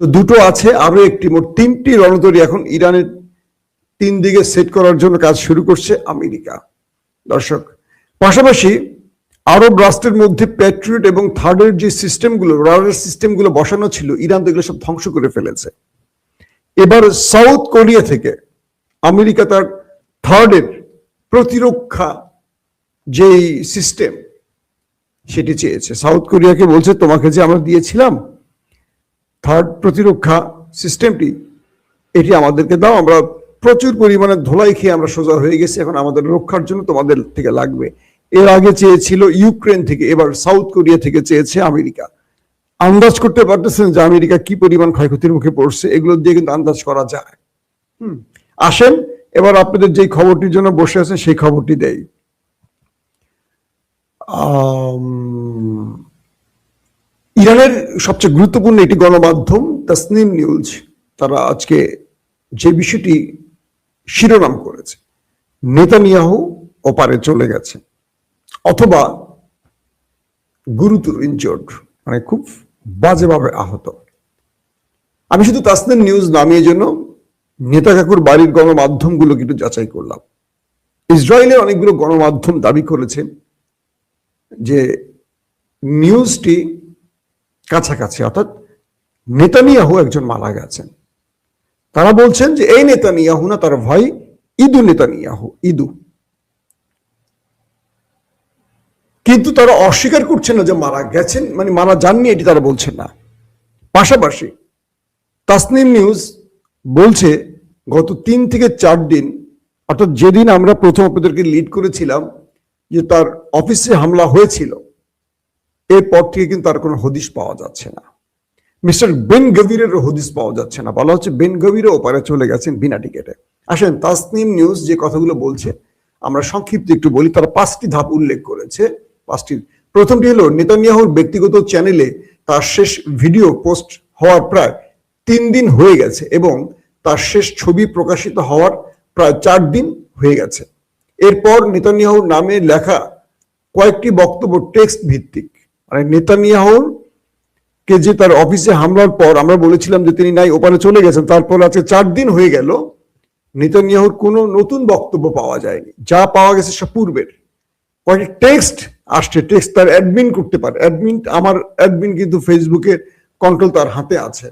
তো দুটো আছে, আরো একটি, মোট তিনটি রণতরী এখন ইরানের তিন দিকে সেট করার জন্য কাজ শুরু করছে আমেরিকা। দর্শক, পাশাপাশি আরব রাষ্ট্রের মধ্যে প্যাট্রিয়ট এবং থার্ডের যে সিস্টেমগুলো, রাডার সিস্টেমগুলো বসানো ছিল, ইরান তো এগুলো সব ধ্বংস করে ফেলেছে। এবার সাউথ কোরিয়া থেকে আমেরিকা তার থার্ডের প্রতিরক্ষা যেই সিস্টেম সেটি চেয়েছে। সাউথ কোরিয়াকে বলছে, তোমাকে যে আমরা দিয়েছিলাম থার্ড প্রতিরক্ষা সিস্টেমটি, এটি আমাদেরকে দাও, আমরা প্রচুর পরিমাণে ধোলাই খেয়ে আমরা সোজা হয়ে গেছি, এখন আমাদের রক্ষার জন্য তোমাদের থেকে লাগবে। এর আগে চেয়েছিল ইউক্রেন থেকে, এবার সাউথ কোরিয়া থেকে চেয়েছে আমেরিকা। আন্দাজ করতে পারতেছেন যে আমেরিকা কি পরিমাণ ক্ষয়ক্ষতির মুখে পড়ছে, এগুলো দিয়ে কিন্তু আন্দাজ করা যায়। আসেন এবার আপনাদের যে খবরটির জন্য বসে আছে সেই খবরটি দেই। ইরানের সবচেয়ে গুরুত্বপূর্ণ একটি গণমাধ্যম তাসনিম নিউজ, তারা আজকে যে বিষয়টি শিরোনাম করেছে, নেতানিয়াহু ওপারে চলে গেছে অথবা গুরুতর ইনজোর্ড, মানে খুব বাজেভাবে আহত। আমি শুধু তাসনিম নিউজ নামিয়ে জন্য নেতা কাকুর বাড়ির গণমাধ্যমগুলোকে একটু যাচাই করলাম। ইসরায়েলের অনেকগুলো গণমাধ্যম দাবি করেছে যে নিউজটি কাছাকাছি, অর্থাৎ নেতানিয়াহু একজন মারা গেছেন। তারা বলছেন যে এই নেতানিয়াহু না, তার ভাই ইদু নেতানিয়াহু, ইদু। কিন্তু তারা অস্বীকার করছে না যে মারা গেছেন, মানে মারা যাননি এটি তারা বলছেন না। পাশাপাশি তাসনিম নিউজ বলছে গত 3 থেকে 4 দিন, অর্থাৎ যেদিন আমরা প্রথম আপনাদেরকে লিড করেছিলাম যে তার অফিসে হামলা হয়েছিল, এরপর থেকে কিন্তু তার কোনো হদিশ পাওয়া যাচ্ছে না। মিস্টার বেন গভিরের হদিশ পাওয়া যাচ্ছে না। বলা হচ্ছে বেন গভিরও ওপারে চলে গেছেন বিনা টিকেটে। আসেন তাসনিম নিউজ যে কথাগুলো বলছে আমরা সংক্ষিপ্ত একটু বলি। তারা 5টি ধাপ উল্লেখ করেছে। প্রথমটি হলো, নেতানিয়াহুর ব্যক্তিগত চ্যানেলে তার শেষ ভিডিও পোস্ট হওয়ার প্রায় 3 দিন হয়ে গেছে এবং তার শেষ ছবি প্রকাশিত হওয়ার প্রায় 4 দিন হয়ে গেছে। এরপর নেতানিয়াহুর নামে লেখা কয়েকটি বক্তব্য টেক্সট ভিত্তিক, মানে নেতানিয়াহুর কে যে তার অফিসে হামলার পর আমরা বলেছিলাম যে তিনি নাই ওপারে চলে গেছেন, তারপর আজকে 4 দিন হয়ে গেল, নেতানিয়াহুর কোনো নতুন বক্তব্য পাওয়া যায়নি। যা পাওয়া গেছে সব পূর্বের। কয়েকটি টেক্সট আসছে, টেক্সট তার অ্যাডমিন করতে পারে। আমার অ্যাডমিন কিন্তু ফেসবুকের কন্ট্রোল তার হাতে আছে,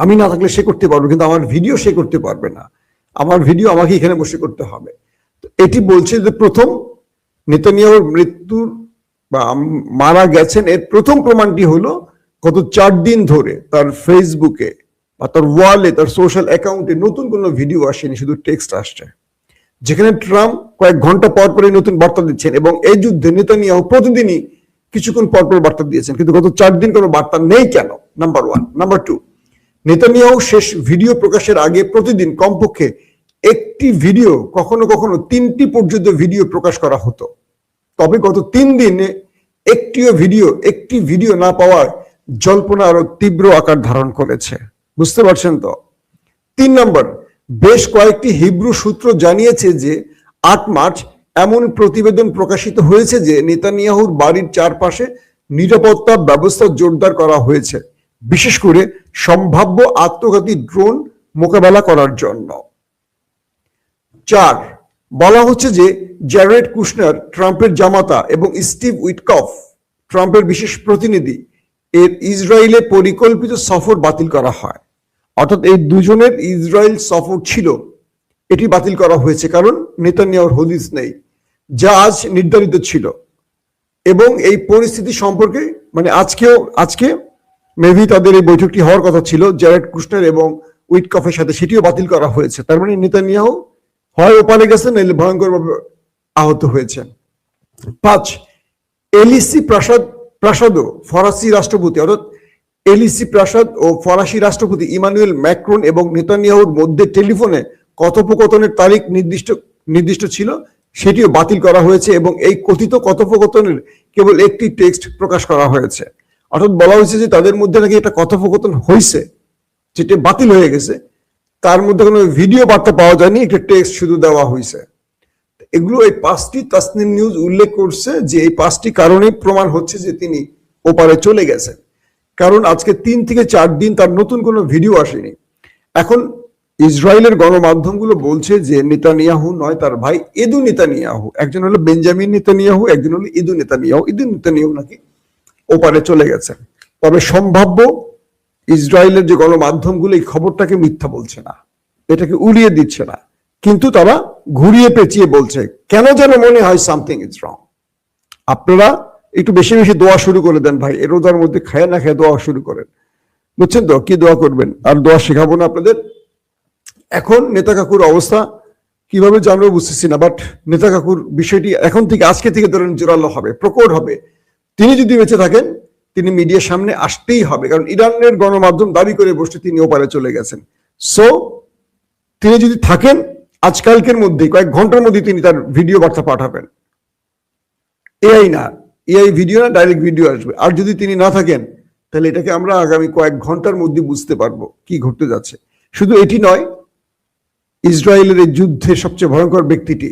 আমি না থাকলে সে করতে পারবে, কিন্তু আমার ভিডিও সে করতে পারবে না। আমার ভিডিও আমাকে এখানে বসে করতে হবে। এটি বলছে যে প্রথম নেতানিয়াহুর মৃত্যুর বা মারা গেছেন এর প্রথম প্রমাণটি হলো গত 4 দিন ধরে তার ফেসবুকে বা তার ওয়ালে, তার সোশ্যাল অ্যাকাউন্টে নতুন কোনো ভিডিও আসেনি, শুধু টেক্সট আসছে, যেখানে ট্রাম্প কয়েক ঘন্টা পর পরে নতুন বার্তা দিচ্ছেন এবং এই যুদ্ধে নেতানিয়াহু প্রতিদিনই কিছুক্ষণ পর পর বার্তা দিয়েছেন, কিন্তু গত 4 দিন কোনো বার্তা নেই কেন? নাম্বার 1। নাম্বার 2, নেতানিয়াহু শেষ ভিডিও প্রকাশের আগে প্রতিদিন কমপক্ষে একটি ভিডিও, কখনো কখনো 3টি পর্যন্ত ভিডিও প্রকাশ করা হতো। তবে গত 3 দিনে একটি ভিডিও না পাওয়ায় জল্পনা আরো তীব্র আকার ধারণ করেছে। বুঝতে পারছেন তো? 3 নম্বর, বেশ কয়েকটি হিব্রু সূত্র জানিয়েছে যে 8 মার্চ এমন প্রতিবেদন প্রকাশিত হয়েছে যে নেতানিয়াহুর বাড়ির চারপাশে নিরাপত্তা ব্যবস্থা জোরদার করা হয়েছে, বিশেষ করে সম্ভাব্য আত্মঘাতী ড্রোন মোকাবেলা করার জন্য। 4, বলা হচ্ছে যে জ্যারেড কুশনার, ট্রাম্পের জামাতা, এবং স্টিভ উইটকফ, ট্রাম্পের বিশেষ প্রতিনিধি, এর ইসরায়েলে পরিকল্পিত সফর বাতিল করা হয়। অর্থাৎ এই দুজনের ইসরায়েল সফর ছিল, এটি বাতিল করা হয়েছে কারণ নেতানিয়াহুর হদিস নেই, যা আজ নির্ধারিত ছিল। এবং এই পরিস্থিতি সম্পর্কে মানে আজকে মেবি তাদের এই বৈঠকটি হওয়ার কথা ছিল জ্যারেড কুশনার এবং উইটকফের সাথে, সেটিও বাতিল করা হয়েছে। তার মানে নেতানিয়াহু হয় ওপারে গেছেন, নাহলে ভয়ঙ্করভাবে আহত হয়েছেন। 5, এলিসি প্রাসাদও ফরাসি রাষ্ট্রপতি, অর্থাৎ এলিসি প্রাসাদ ও ফরাসি রাষ্ট্রপতি ইমানুয়েল ম্যাক্রন এবং নেতানিয়াহুর মধ্যে টেলিফোনে কথোপকথনের তারিখ নির্দিষ্ট ছিল, সেটিও বাতিল করা হয়েছে এবং এই কথিত কথোপকথনের কেবল একটি টেক্সট প্রকাশ করা হয়েছে। অর্থাৎ বলা হয়েছে যে তাদের মধ্যে নাকি একটা কথোপকথন হয়েছে, যেটা বাতিল হয়ে গেছে, তার মধ্যে কোনো ভিডিও বার্তা পাওয়া যায়নি, একটা টেক্সট শুধু দেওয়া হয়েছে। এগুলো এই 5টি তাসনিম নিউজ উল্লেখ করছে যে এই 5টি কারণে প্রমাণ হচ্ছে যে তিনি ওপারে চলে গেছেন। কারণ আজকে 3 থেকে 4 দিন তার নতুন কোনো ভিডিও আসেনি। এখন ইসরায়েলের গণমাধ্যমগুলো বলছে যে নেতানিয়াহু নয়, তার ভাই ইদু নেতানিয়াহু, একজন হলো বেঞ্জামিন নেতানিয়াহু, একজন হলো ইদু নেতানিয়াহু নাকি ওপারে চলে গেছেন। তবে সম্ভাব্য ইসরায়েলের যে গণমাধ্যমগুলো এই খবরটাকে মিথ্যা বলছে না, এটাকে উড়িয়ে দিচ্ছে না, কিন্তু তারা ঘুরিয়ে পেঁচিয়ে বলছে, কেন যেন মনে হয় সামথিং ইজ রং। আপনারা একটু বেশি বেশি দোয়া শুরু করে দেন ভাই, এ রোজার মধ্যে খায় না খেয়ে দোয়া শুরু করেন, বুঝছেন তো? কি দোয়া করবেন? আর দোয়া শেখাবো না আপনাদের। এখন নেতা কাকুর অবস্থা কিভাবে জানবো বুঝতেছি না, বাট নেতা কাকুর বিষয়টি এখন থেকে, আজকে থেকে ধরেন জোরালো হবে, প্রকট হবে। তিনি যদি বেঁচে থাকেন তিনি মিডিয়ার সামনে আসতেই হবে, কারণ ইরানের গণমাধ্যম দাবি করে বসছে তিনি ওপারে চলে গেছেন। সো তিনি যদি থাকেন আজকালকের মধ্যে, কয়েক ঘন্টার মধ্যে তিনি তার ভিডিও বার্তা পাঠাবেন। এআই না, এআই ভিডিও না, ডাইরেক্ট ভিডিও আসবে। আর যদি তিনি না থাকেন তাহলে এটাকে আমরা আগামী কয়েক ঘন্টার মধ্যে বুঝতে পারবো কি ঘটতে যাচ্ছে। শুধু এটি নয়, ইসরায়েলের এই যুদ্ধের সবচেয়ে ভয়ঙ্কর ব্যক্তিটি,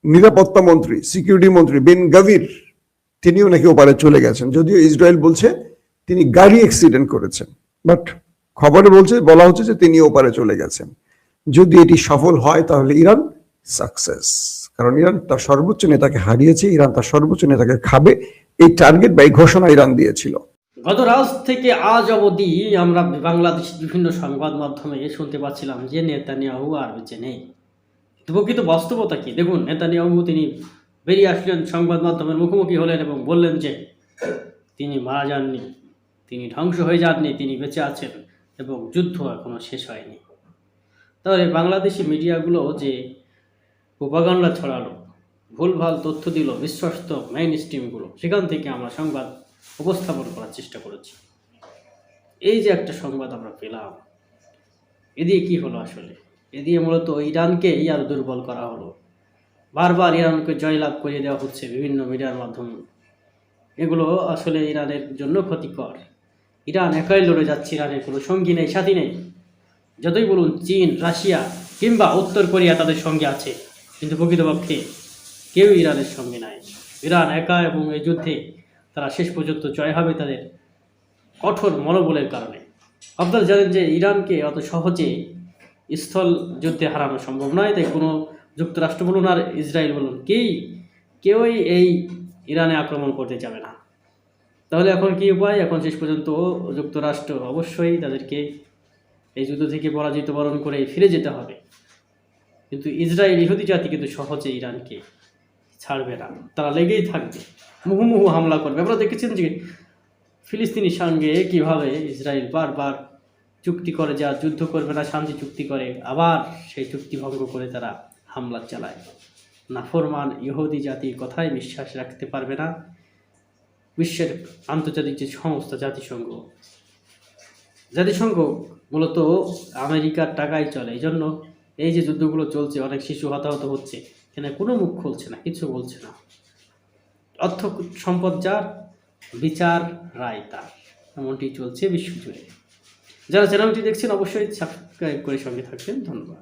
নিরাপত্তা মন্ত্রী, সিকিউরিটি মন্ত্রী বেন গাভির, তিনিও নাকি ওপারে চলে গেছেন। যদিও ইসরায়েল বলছে তিনি গাড়ি অ্যাক্সিডেন্ট করেছেন, বাট খবরে বলা হচ্ছে যে তিনি ওপারে চলে গেছেন। যদি এটি সফল হয় তাহলে ইরান সাকসেস, কারণ ইরান তার সর্বোচ্চ নেতাকে হারিয়েছে, ইরান তার সর্বোচ্চ নেতাকে খাবে, এই টার্গেট বা এই ঘোষণা ইরান দিয়েছিল। গত রাত থেকে আজ অবধি আমরা বাংলাদেশের বিভিন্ন সংবাদ মাধ্যমে শুনতে পাচ্ছিলাম যে নেতানিয়াহু আর বেঁচে নেই। প্রকৃত বাস্তবতা কি দেখুন, নেতানিয়াহু তিনি বেরিয়ে আসলেন, সংবাদ মাধ্যমের মুখোমুখি হলেন এবং বললেন যে তিনি মারা যাননি, তিনি ধ্বংস হয়ে যাননি, তিনি বেঁচে আছেন এবং যুদ্ধ এখনো শেষ হয়নি। তাহলে বাংলাদেশি মিডিয়াগুলো যে প্রোপাগান্ডা ছড়ালো, ভুলভাল তথ্য দিল বিশ্বস্ত মেইন স্ট্রিমগুলো, সেখান থেকে আমরা সংবাদ উপস্থাপন করার চেষ্টা করেছি। এই যে একটা সংবাদ আমরা পেলাম, এদিকে কি হলো আসলে? এদিকে মূলত ইরানকেই আরো দুর্বল করা হলো, বারবার ইরানকে জয়লাভ করিয়ে দেওয়া হচ্ছে বিভিন্ন মিডিয়ার মাধ্যমে। এগুলো আসলে ইরানের জন্য ক্ষতিকর। ইরান একাই লড়ে যাচ্ছে, ইরানের কোনো সঙ্গী নেই, সাথী নেই। যতই বলুন চীন, রাশিয়া কিংবা উত্তর কোরিয়া তাদের সঙ্গে আছে, কিন্তু প্রকৃতপক্ষে কেউ ইরানের সঙ্গে নাই। ইরান একা, এবং এই যুদ্ধে তারা শেষ পর্যন্ত জয় হবে তাদের কঠোর মনোবলের কারণে। আপনারা জানেন যে ইরানকে অত সহজে স্থল যুদ্ধে হারানো সম্ভব নয়, তাই কোনো যুক্তরাষ্ট্র বলুন আর ইসরায়েল বলুন, কেউই এই ইরানে আক্রমণ করতে যাবে না। তাহলে এখন কি উপায়? এখন শেষ পর্যন্ত যুক্তরাষ্ট্র অবশ্যই তাদেরকে এই যুদ্ধ থেকে পরাজিত বরণ করে ফিরে যেতে হবে। কিন্তু ইসরায়েল ইহুদি জাতি কিন্তু সহজে ইরানকে ছাড়বে না, তারা লেগেই থাকবে, মুহুমুহু হামলা করবে। আপনারা দেখেছেন যে ফিলিস্তিনির সঙ্গে কিভাবে ইসরায়েল বারবার চুক্তি করে, যা যুদ্ধ করবে না, শান্তি চুক্তি করে, আবার সেই চুক্তি ভঙ্গ করে তারা হামলা চালায়। নাফরমান ইহুদি জাতি কথায় বিশ্বাস রাখতে পারবে না বিশ্বের আন্তর্জাতিক যে সংস্থা জাতিসংঘ মূলত আমেরিকার টাকায় চলে। এই জন্য এই যে যুদ্ধগুলো চলছে, অনেক শিশু হতাহত হচ্ছে, এখানে কোনো মুখ খুলছে না, কিছু বলছে না। অর্থ সম্পদ যার, বিচার রায় তার, এমনটি চলছে বিশ্বজুড়ে। যারা চ্যানেলটি দেখছেন অবশ্যই সাবস্ক্রাইব করে সঙ্গে থাকবেন। ধন্যবাদ।